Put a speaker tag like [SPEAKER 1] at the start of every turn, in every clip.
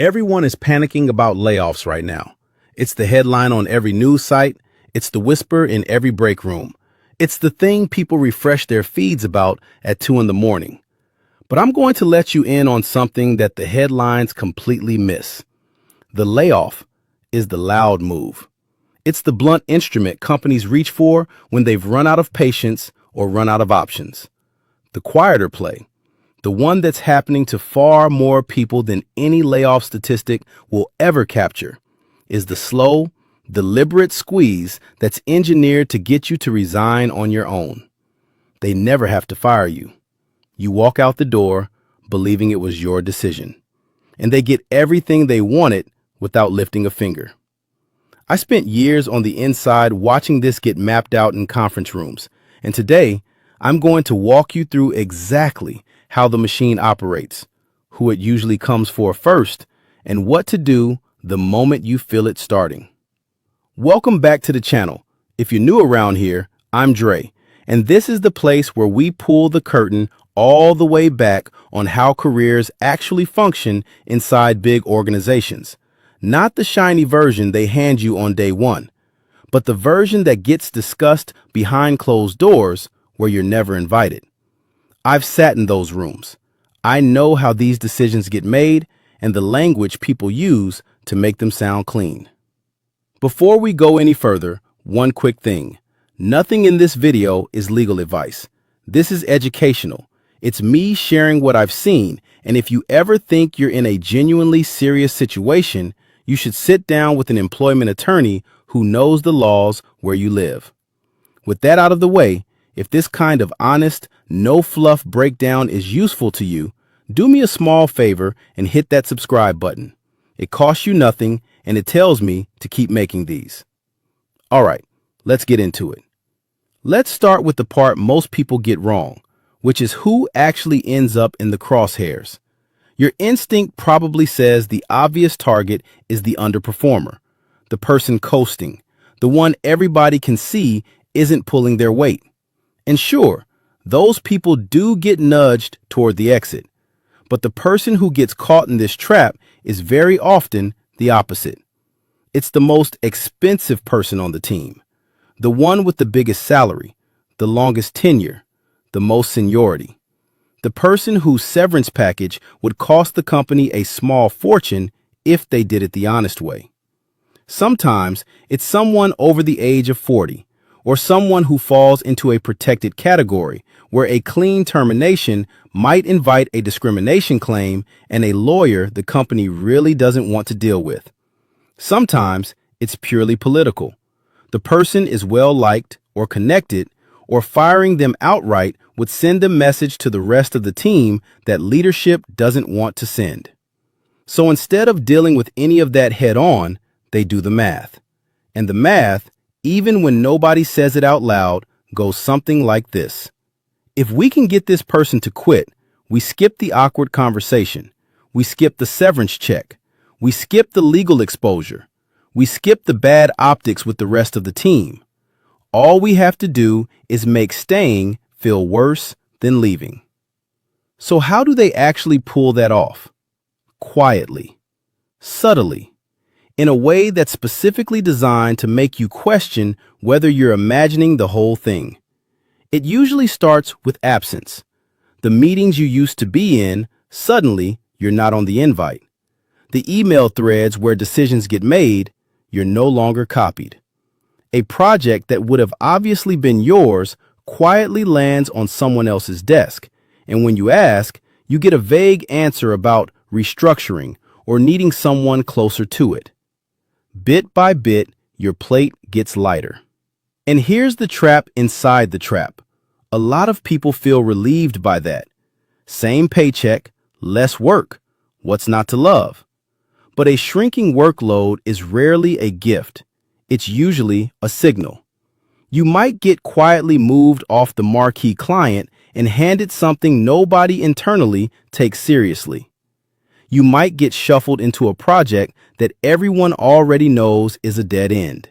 [SPEAKER 1] Everyone is panicking about layoffs right now. It's the headline on every news site. It's the whisper in every break room. It's the thing people refresh their feeds about at 2 in the morning. But I'm going to let you in on something that the headlines completely miss. The layoff is the loud move. It's the blunt instrument companies reach for when they've run out of patience or run out of options. The quieter play, the one that's happening to far more people than any layoff statistic will ever capture, is the slow, deliberate squeeze that's engineered to get you to resign on your own. They never have to fire you. You walk out the door believing it was your decision, and they get everything they wanted without lifting a finger. I spent years on the inside watching this get mapped out in conference rooms, and today I'm going to walk you through exactly how the machine operates, who it usually comes for first, and what to do the moment you feel it starting. Welcome back to the channel. If you're new around here, I'm Dre, and this is the place where we pull the curtain all the way back on how careers actually function inside big organizations. Not the shiny version they hand you on day one, but the version that gets discussed behind closed doors where you're never invited. I've sat in those rooms. I know how these decisions get made and the language people use to make them sound clean. Before we go any further, one quick thing. Nothing in this video is legal advice. This is educational. It's me sharing what I've seen, and if you ever think you're in a genuinely serious situation, you should sit down with an employment attorney who knows the laws where you live. With that out of the way, if this kind of honest, no-fluff breakdown is useful to you, do me a small favor and hit that subscribe button. It costs you nothing, and it tells me to keep making these. All right, let's get into it. Let's start with the part most people get wrong, which is who actually ends up in the crosshairs. Your instinct probably says the obvious target is the underperformer, the person coasting, the one everybody can see isn't pulling their weight. And sure, those people do get nudged toward the exit, but the person who gets caught in this trap is very often the opposite. It's the most expensive person on the team, the one with the biggest salary, the longest tenure, the most seniority. The person whose severance package would cost the company a small fortune if they did it the honest way. Sometimes it's someone over the age of 40, or someone who falls into a protected category where a clean termination might invite a discrimination claim and a lawyer the company really doesn't want to deal with. Sometimes it's purely political. The person is well liked or connected, or firing them outright would send a message to the rest of the team that leadership doesn't want to send. So instead of dealing with any of that head on, they do the math. And the math, even when nobody says it out loud, goes something like this. If we can get this person to quit, we skip the awkward conversation. We skip the severance check. We skip the legal exposure. We skip the bad optics with the rest of the team. All we have to do is make staying feel worse than leaving. So how do they actually pull that off? Quietly, subtly, in a way that's specifically designed to make you question whether you're imagining the whole thing. It usually starts with absence. The meetings you used to be in, suddenly you're not on the invite. The email threads where decisions get made, you're no longer copied. A project that would have obviously been yours quietly lands on someone else's desk, and when you ask, you get a vague answer about restructuring or needing someone closer to it. Bit by bit, your plate gets lighter. And here's the trap inside the trap. A lot of people feel relieved by that. Same paycheck, less work. What's not to love? But a shrinking workload is rarely a gift. It's usually a signal. You might get quietly moved off the marquee client and handed something nobody internally takes seriously. You might get shuffled into a project that everyone already knows is a dead end.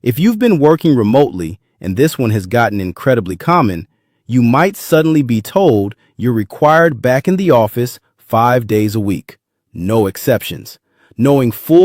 [SPEAKER 1] If you've been working remotely, and this one has gotten incredibly common, you might suddenly be told you're required back in the office 5 days a week. no exceptions. Knowing full